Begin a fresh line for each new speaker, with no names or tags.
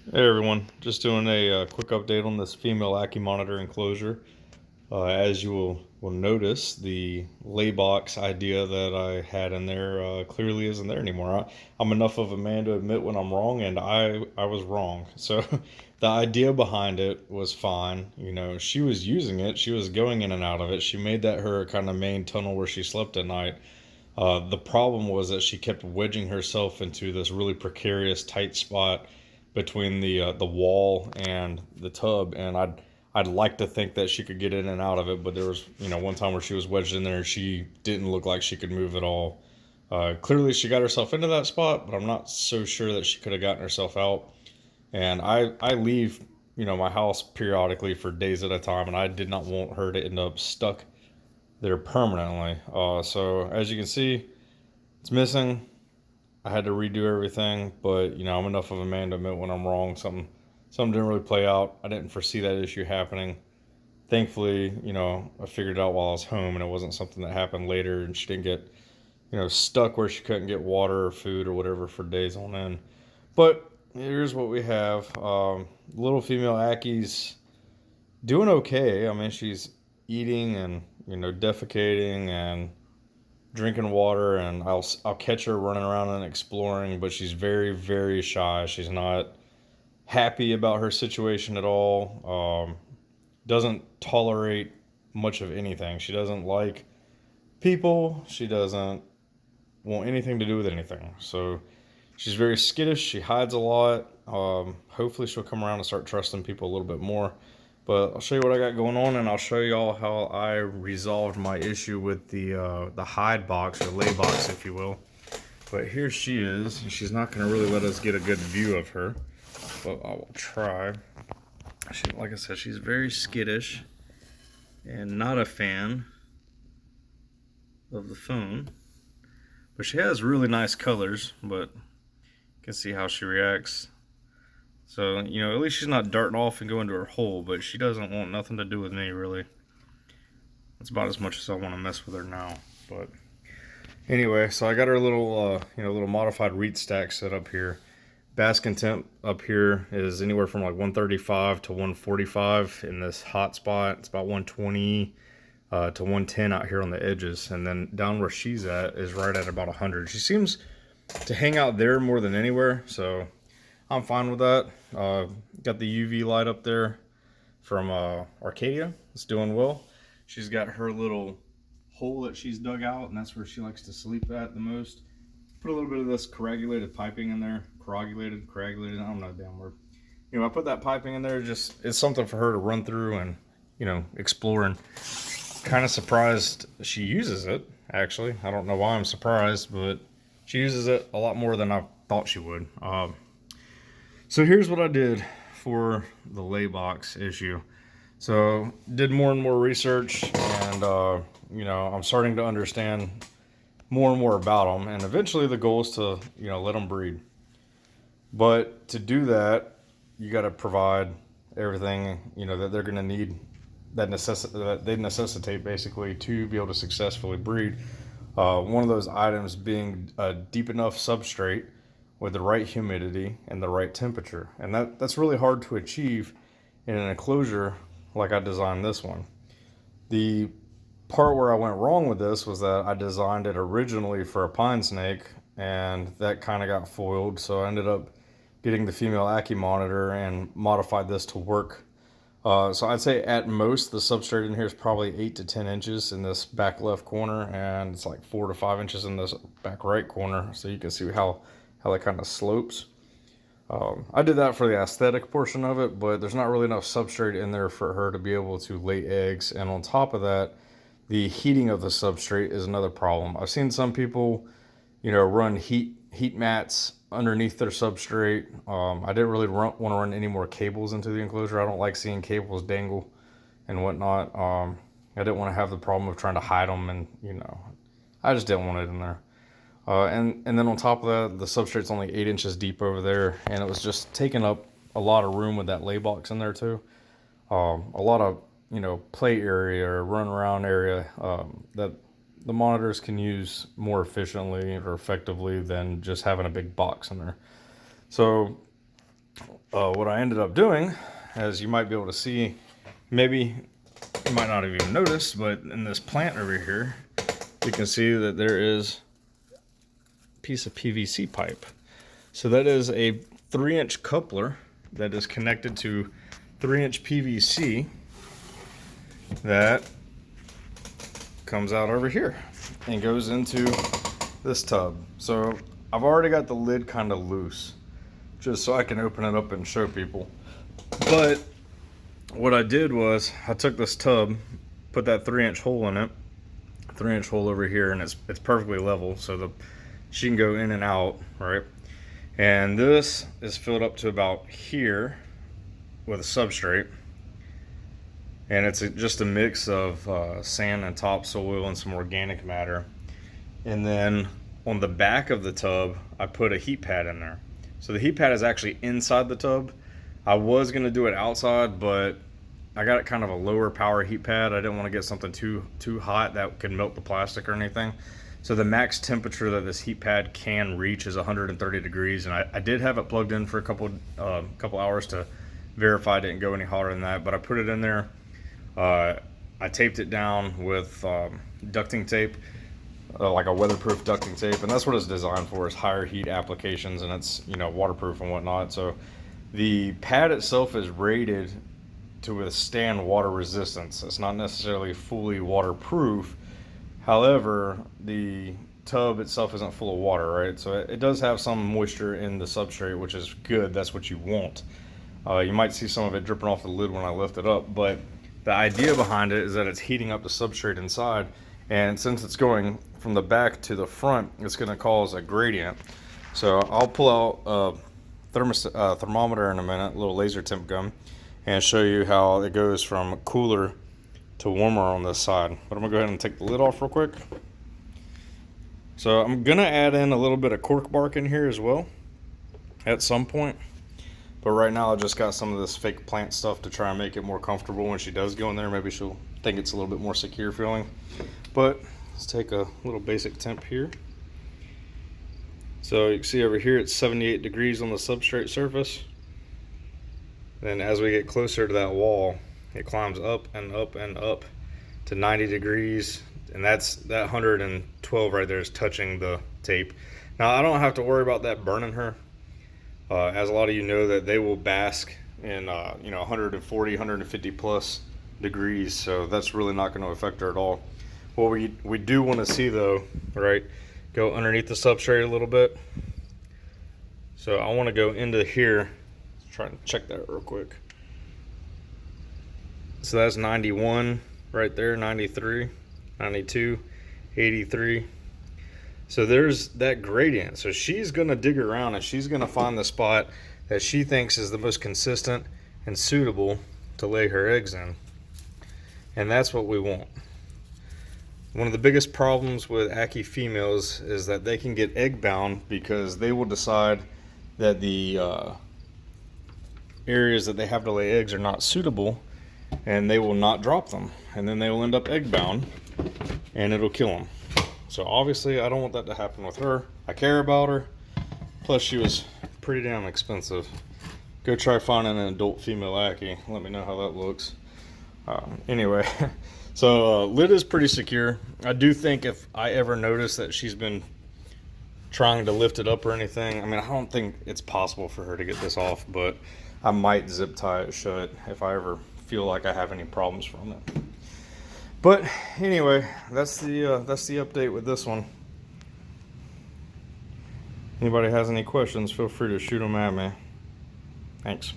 Hey everyone, just doing a quick update on this female Ackie monitor enclosure. As you will notice, the lay box idea that I had in there clearly isn't there anymore. I'm enough of a man to admit when I'm wrong, and I was wrong. So the idea behind it was fine. You know, she was using it, she was going in and out of it. She made that her kind of main tunnel where she slept at night. The problem was that she kept wedging herself into this really precarious, tight spot between the wall and the tub, and I'd like to think that she could get in and out of it, but there was one time where she was wedged in there and she didn't look like she could move at all. Clearly, she got herself into that spot, but I'm not so sure that she could have gotten herself out. And I leave my house periodically for days at a time, and I did not want her to end up stuck there permanently. So as you can see, it's missing. I had to redo everything, but I'm enough of a man to admit when I'm wrong. Something didn't really play out. I didn't foresee that issue happening. Thankfully, I figured it out while I was home, and it wasn't something that happened later, and she didn't get stuck where she couldn't get water or food or whatever for days on end. But here's what we have. Little female Akkie's doing okay. I mean, she's eating and defecating and drinking water, and I'll catch her running around and exploring, but she's very very shy. She's not happy about her situation at all. Doesn't tolerate much of anything. She doesn't like people. She doesn't want anything to do with anything. So she's very skittish. She hides a lot. Hopefully she'll come around and start trusting people a little bit more. But I'll show you what I got going on, and I'll show y'all how I resolved my issue with the hide box, or lay box, if you will. But here she is. She's not going to really let us get a good view of her, but I will try. Like I said, she's very skittish and not a fan of the phone. But she has really nice colors, but you can see how she reacts. So, at least she's not darting off and going to her hole, but she doesn't want nothing to do with me, really. That's about as much as I want to mess with her now. But anyway, so I got her little modified reed stack set up here. Basking temp up here is anywhere from like 135 to 145 in this hot spot. It's about 120 to 110 out here on the edges, and then down where she's at is right at about 100. She seems to hang out there more than anywhere, so I'm fine with that. Got the UV light up there from Arcadia. It's doing well. She's got her little hole that she's dug out, and that's where she likes to sleep at the most. Put a little bit of this coagulated piping in there. Coagulated, I don't know the damn word. I put that piping in there, just it's something for her to run through and, explore. And kind of surprised she uses it, actually. I don't know why I'm surprised, but she uses it a lot more than I thought she would. So here's what I did for the lay box issue. So did more and more research, and I'm starting to understand more and more about them, and eventually the goal is to let them breed. But to do that, you got to provide everything that they're going to need, that they necessitate basically to be able to successfully breed. One of those items being a deep enough substrate with the right humidity and the right temperature, and that's really hard to achieve in an enclosure like I designed this one. The part where I went wrong with this was that I designed it originally for a pine snake, and that kind of got foiled. So I ended up getting the female Ackie monitor and modified this to work. So I'd say at most the substrate in here is probably 8 to 10 inches in this back left corner, and it's like 4 to 5 inches in this back right corner. So you can see how that kind of slopes. I did that for the aesthetic portion of it, but there's not really enough substrate in there for her to be able to lay eggs. And on top of that, the heating of the substrate is another problem. I've seen some people, run heat mats underneath their substrate. I didn't really want to run any more cables into the enclosure. I don't like seeing cables dangle and whatnot. I didn't want to have the problem of trying to hide them, and I just didn't want it in there. And then on top of that, the substrate's only 8 inches deep over there, and it was just taking up a lot of room with that lay box in there too. A lot of play area or run around area that the monitors can use more efficiently or effectively than just having a big box in there. So What I ended up doing, as you might be able to see, maybe you might not have even noticed, but in this plant over here, you can see that there is a piece of PVC pipe. So that is a 3-inch coupler that is connected to 3-inch PVC that comes out over here and goes into this tub. So I've already got the lid kind of loose, just so I can open it up and show people. But what I did was I took this tub, put that 3-inch hole in it, 3-inch hole over here, and it's perfectly level, so she can go in and out, right? And this is filled up to about here with a substrate, and it's just a mix of sand and topsoil and some organic matter. And then on the back of the tub, I put a heat pad in there. So the heat pad is actually inside the tub. I was gonna do it outside, but I got it kind of a lower power heat pad. I didn't want to get something too hot that could melt the plastic or anything. So the max temperature that this heat pad can reach is 130 degrees, and I did have it plugged in for a couple hours to verify it didn't go any hotter than that. But I put it in there. I taped it down with ducting tape, like a weatherproof ducting tape, and that's what it's designed for, is higher heat applications, and it's, you know, waterproof and whatnot. So the pad itself is rated to withstand water resistance. It's not necessarily fully waterproof. However, the tub itself isn't full of water, right? So it does have some moisture in the substrate, which is good. That's what you want. You might see some of it dripping off the lid when I lift it up, but the idea behind it is that it's heating up the substrate inside, and since it's going from the back to the front, it's going to cause a gradient. So I'll pull out a thermometer in a minute, a little laser temp gun, and show you how it goes from cooler to warmer on this side. But I'm gonna go ahead and take the lid off real quick. So I'm gonna add in a little bit of cork bark in here as well at some point. But right now I just got some of this fake plant stuff to try and make it more comfortable when she does go in there. Maybe she'll think it's a little bit more secure feeling. But let's take a little basic temp here. So you can see over here it's 78 degrees on the substrate surface. Then as we get closer to that wall, it climbs up and up and up to 90 degrees. And that 112 right there is touching the tape. Now I don't have to worry about that burning her. As a lot of you know, that they will bask in 140, 150 plus degrees, so that's really not going to affect her at all. What we do want to see though, right, go underneath the substrate a little bit. So I want to go into here. Let's try and check that real quick. So that's 91 right there, 93, 92, 83. So there's that gradient. So she's gonna dig around and she's gonna find the spot that she thinks is the most consistent and suitable to lay her eggs in. And that's what we want. One of the biggest problems with Ackie females is that they can get egg bound because they will decide that the areas that they have to lay eggs are not suitable, and they will not drop them. And then they will end up egg bound and it'll kill them. So obviously I don't want that to happen with her. I care about her. Plus she was pretty damn expensive. Go try finding an adult female Ackie. Let me know how that looks. Anyway, so lid is pretty secure. I do think if I ever notice that she's been trying to lift it up or anything, I mean, I don't think it's possible for her to get this off, but I might zip tie it shut if I ever feel like I have any problems from it. But anyway, that's the update with this one. Anybody has any questions, feel free to shoot them at me. Thanks.